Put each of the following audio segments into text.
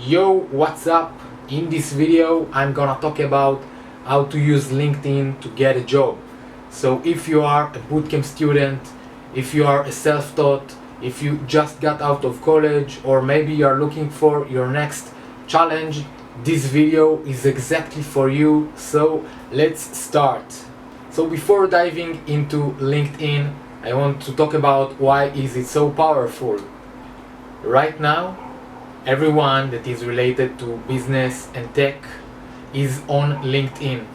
Yo, what's up? In this video I'm gonna talk about how to use LinkedIn to get a job. So if you are a bootcamp student, if you are a self-taught, if you just got out of college, or maybe you are looking for your next challenge, this video is exactly for you. So let's start. So before diving into LinkedIn, I want to talk about why is it so powerful. Right now, everyone that is related to business and tech is on LinkedIn.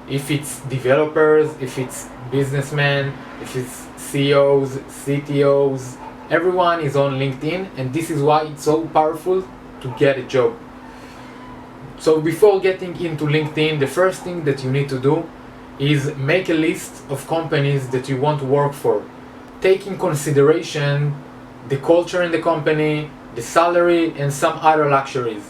If it's developers, if it's businessmen, if it's CEOs, CTOs, everyone is on LinkedIn, and this is why it's so powerful to get a job. So before getting into LinkedIn, the first thing that you need to do is make a list of companies that you want to work for. Take in consideration the culture in the company, the salary, and some other luxuries.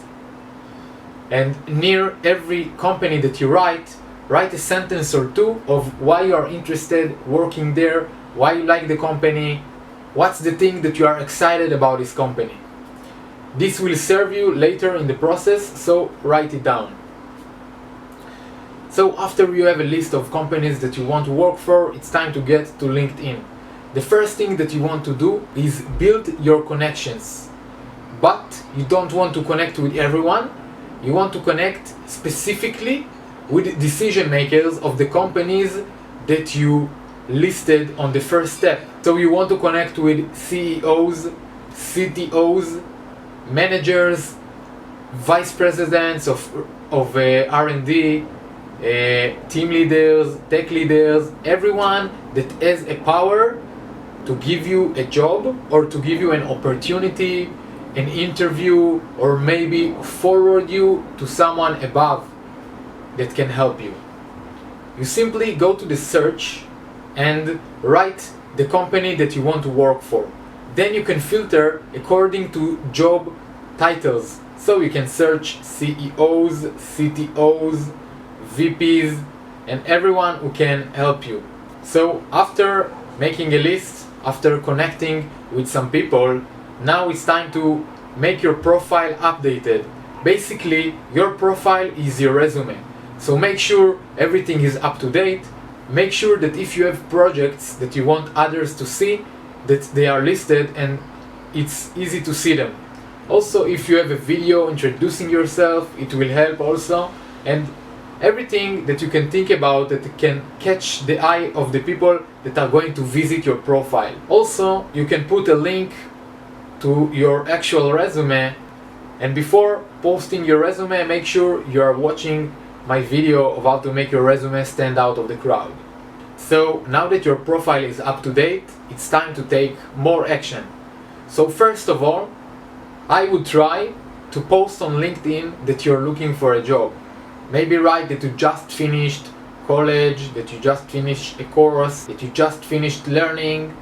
And near every company that you write a sentence or two of why you are interested working there, why you like the company, what's the thing that you are excited about this company. This will serve you later in the process, so write it down. So after you have a list of companies that you want to work for, it's time to get to LinkedIn. The first thing that you want to do is build your connections. But you don't want to connect with everyone. You want to connect specifically with decision makers of the companies that you listed on the first step. So you want to connect with CEOs, CTOs, managers, vice presidents of R&D, team leaders, tech leaders, everyone that has a power to give you a job or to give you an opportunity, an interview, or maybe forward you to someone above that can help you. You simply go to the search and write the company that you want to work for. Then you can filter according to job titles. So you can search CEOs, CTOs, VPs, and everyone who can help you. So after making a list, after connecting with some people, now it's time to make your profile updated. Basically, your profile is your resume. So make sure everything is up to date. Make sure that if you have projects that you want others to see, that they are listed and it's easy to see them. Also, if you have a video introducing yourself, it will help also. And everything that you can think about that can catch the eye of the people that are going to visit your profile. Also, you can put a link to your actual resume, and before posting your resume, make sure you are watching my video of how to make your resume stand out of the crowd. So now that your profile is up to date, it's time to take more action. So first of all, I would try to post on LinkedIn that you're looking for a job. Maybe write that you just finished college, that you just finished a course, that you just finished learning,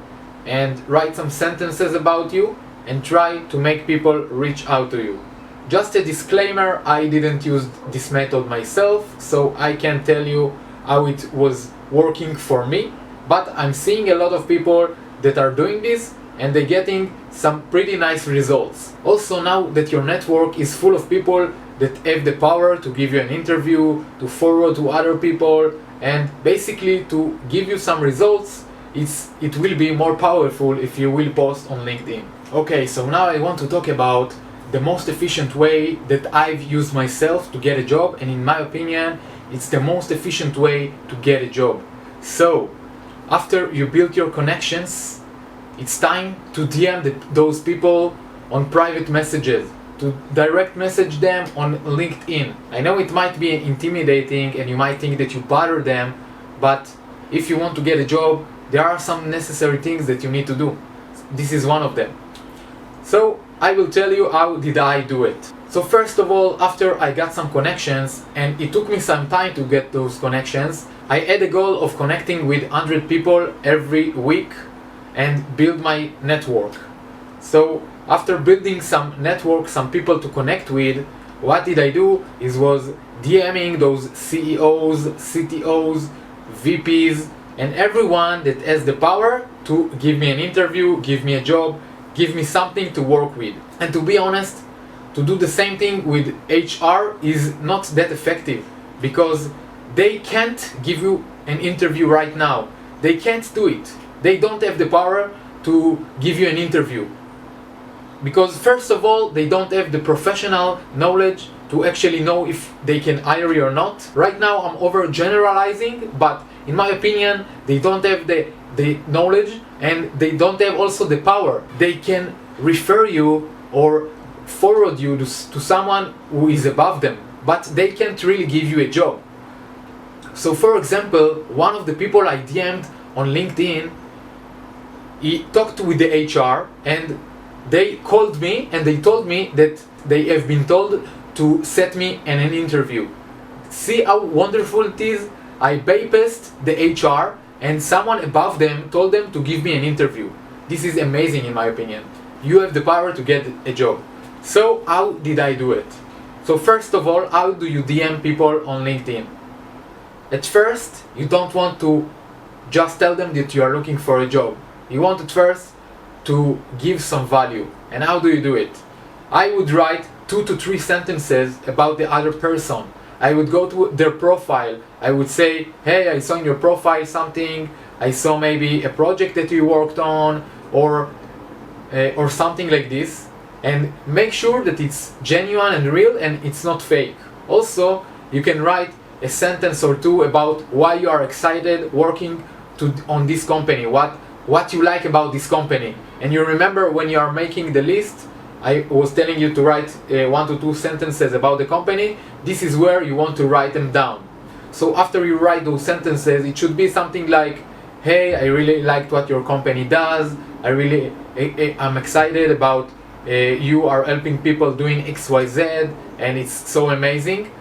and write some sentences about you and try to make people reach out to you. Just a disclaimer, I didn't use this method myself, so I can't tell you how it was working for me, but I'm seeing a lot of people that are doing this and they're getting some pretty nice results. Also, now that your network is full of people that have the power to give you an interview, to forward to other people, and basically to give you some results, it will be more powerful if you will post on LinkedIn. Okay, so now I want to talk about the most efficient way that I've used myself to get a job, and in my opinion, it's the most efficient way to get a job. So, after you build your connections, it's time to DM those people on private messages, to direct message them on LinkedIn. I know it might be intimidating and you might think that you bother them, but if you want to get a job, there are some necessary things that you need to do. This is one of them. So I will tell you how did I do it. So first of all, after I got some connections, and it took me some time to get those connections, I had a goal of connecting with 100 people every week and build my network. So after building some network, some people to connect with, what did I do was DMing those CEOs, CTOs, VPs, and everyone that has the power to give me an interview, give me a job, give me something to work with. And to be honest, to do the same thing with HR is not that effective, because they can't give you an interview right now. They can't do it. They don't have the power to give you an interview. Because first of all, they don't have the professional knowledge to actually know if they can hire you or not. Right now I'm overgeneralizing, but in my opinion, they don't have the knowledge, and they don't have also the power. They can refer you or forward you to someone who is above them, but they can't really give you a job. So for example, one of the people I DM'd on LinkedIn, he talked with the HR, and they called me and they told me that they have been told to set me an interview. See how wonderful it is? I bypassed the HR, and someone above them told them to give me an interview. This is amazing in my opinion. You have the power to get a job. So how did I do it? So first of all, how do you DM people on LinkedIn? At first, you don't want to just tell them that you are looking for a job. You want at first to give some value. And how do you do it? I would write 2 to 3 sentences about the other person. I would go to their profile. I would say, hey, I saw in your profile something. I saw maybe a project that you worked on, or something like this. And make sure that it's genuine and real and it's not fake. Also, you can write a sentence or two about why you are excited working on this company, what you like about this company. And you remember when you are making the list, I was telling you to write 1 to 2 sentences about the company. This is where you want to write them down. So after you write those sentences, it should be something like, hey, I really liked what your company does. I'm excited about you are helping people doing XYZ, and it's so amazing.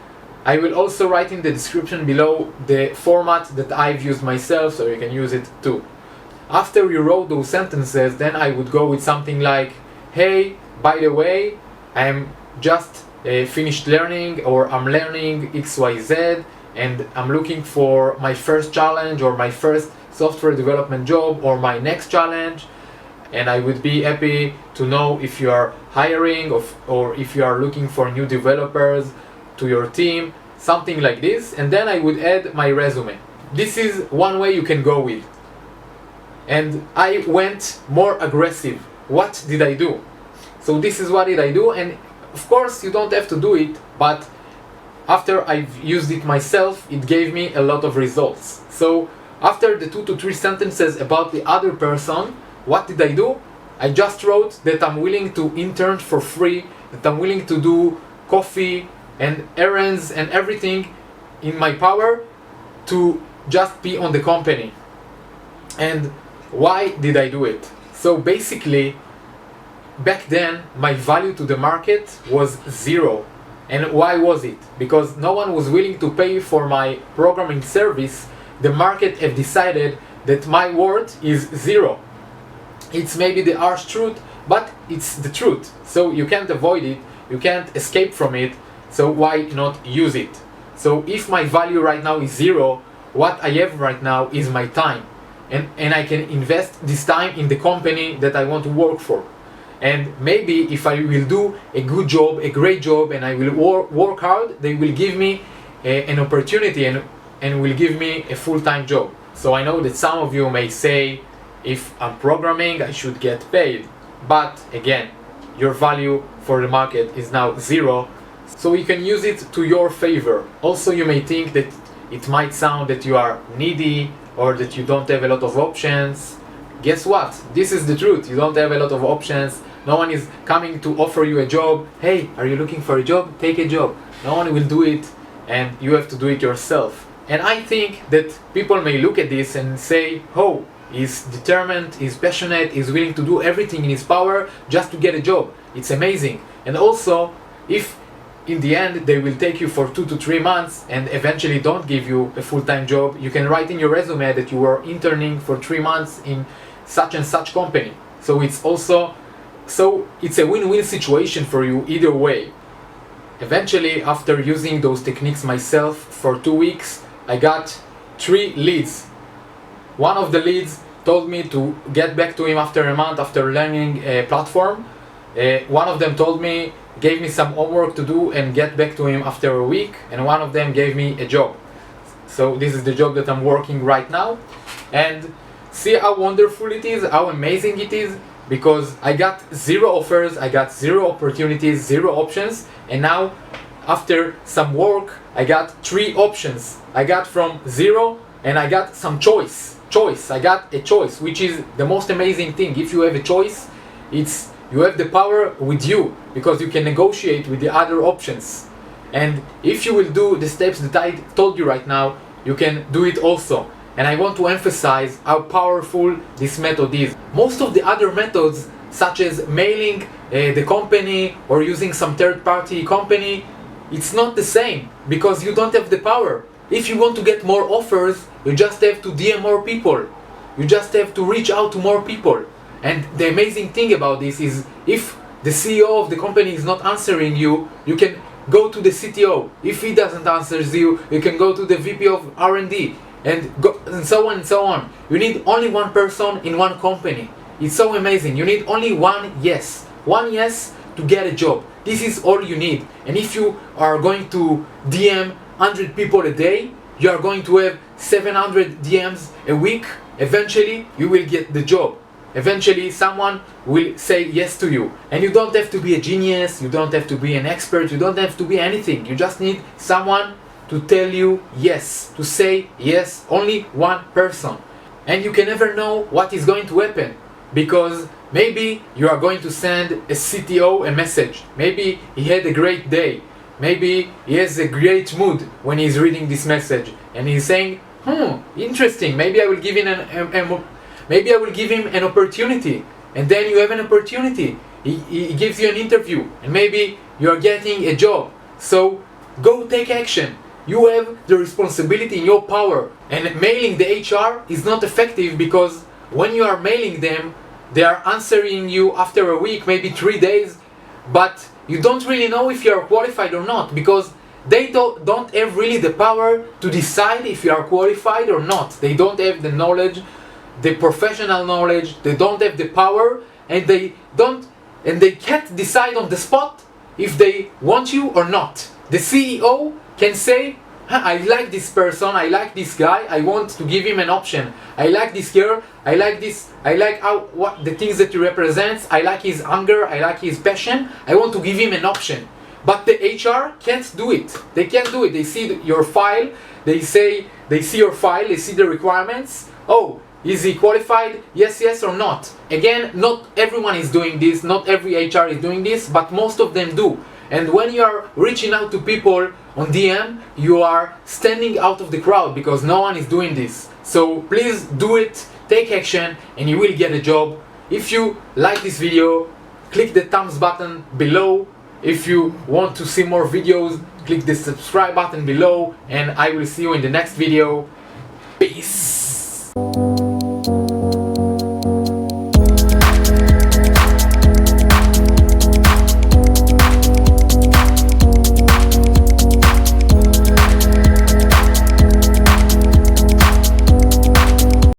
I will also write in the description below the format that I've used myself, so you can use it too. After you wrote those sentences, then I would go with something like, hey, by the way, I'm just finished learning, or I'm learning XYZ, and I'm looking for my first challenge, or my first software development job, or my next challenge. And I would be happy to know if you are hiring or if you are looking for new developers to your team, something like this. And then I would add my resume. This is one way you can go with. And I went more aggressive. What did I do? So this is what did I do, and of course you don't have to do it, but after I've used it myself, it gave me a lot of results. So after the 2 to 3 sentences about the other person, what did I do? I just wrote that I'm willing to intern for free, that I'm willing to do coffee and errands and everything in my power to just be on the company. And why did I do it? So basically, back then my value to the market was 0. And why was it? Because no one was willing to pay for my programming service. The market had decided that my worth is 0. It's maybe the harsh truth, but it's the truth. So you can't avoid it, you can't escape from it, so why not use it? So if my value right now is 0, what I have right now is my time. And I can invest this time in the company that I want to work for. And maybe if I will do a good job, a great job, and I will work hard, they will give me an opportunity and will give me a full-time job. So I know that some of you may say, if I'm programming, I should get paid. But again, your value for the market is now 0, so you can use it to your favor. Also, you may think that it might sound that you are needy or that you don't have a lot of options. Guess what? This is the truth. You don't have a lot of options. No one is coming to offer you a job. Hey, are you looking for a job? Take a job. No one will do it, and you have to do it yourself. And I think that people may look at this and say, oh, he's determined, he's passionate, he's willing to do everything in his power just to get a job. It's amazing. And also, if in the end they will take you for 2 to 3 months and eventually don't give you a full-time job, you can write in your resume that you were interning for 3 months in such and such company. So it's a win-win situation for you either way. Eventually, after using those techniques myself for 2 weeks, I got 3 leads. One of the leads told me to get back to him after a month after learning a platform. One of them told me gave me some homework to do and get back to him after a week, and one of them gave me a job. So this is the job that I'm working right now, and see how wonderful it is, how amazing it is, because I got 0 offers, I got 0 opportunities, 0 options, and now after some work I got 3 options. I got from 0 and I got some choice. I got a choice, which is the most amazing thing. If you have a choice, you have the power with you, because you can negotiate with the other options. And if you will do the steps that I told you right now, you can do it also. And I want to emphasize how powerful this method is. Most of the other methods, such as mailing the company or using some third-party company, it's not the same, because you don't have the power. If you want to get more offers, you just have to DM more people. You just have to reach out to more people. And the amazing thing about this is, if the CEO of the company is not answering you, you can go to the CTO. If he doesn't answer you, you can go to the VP of R&D, and so on and so on. You need only one person in one company. It's so amazing. You need only one yes to get a job. This is all you need. And if you are going to DM 100 people a day, you are going to have 700 DMs a week. Eventually you will get the job. Eventually someone will say yes to you. And you don't have to be a genius, you don't have to be an expert, you don't have to be anything. You just need someone to tell you yes, to say yes, only one person. And you can never know what is going to happen, because maybe you are going to send a CTO a message. Maybe he had a great day. Maybe he has a great mood when he's reading this message, and he's saying, interesting, maybe I will give him an opportunity. And then you have an opportunity. He gives you an interview, and maybe you are getting a job. So go take action. You have the responsibility in your power. And mailing the HR is not effective, because when you are mailing them, they are answering you after a week, maybe 3 days, but you don't really know if you are qualified or not, because they don't have really the power to decide if you are qualified or not. They don't have the knowledge, the professional knowledge. They don't have the power, and they can't decide on the spot if they want you or not. The CEO can say, I like this person, I like this guy, I want to give him an option. I like this girl, I like what the things that he represents, I like his anger, I like his passion, I want to give him an option. But the HR can't do it. They can't do it. They see your file, they see your file, they see the requirements. Oh, is he qualified? Yes or not. Again, not everyone is doing this, not every HR is doing this, but most of them do. And when you are reaching out to people on DM, you are standing out of the crowd, because no one is doing this. So please do it, take action, and you will get a job. If you like this video, click the thumbs button below. If you want to see more videos, click the subscribe button below, and I will see you in the next video. Peace!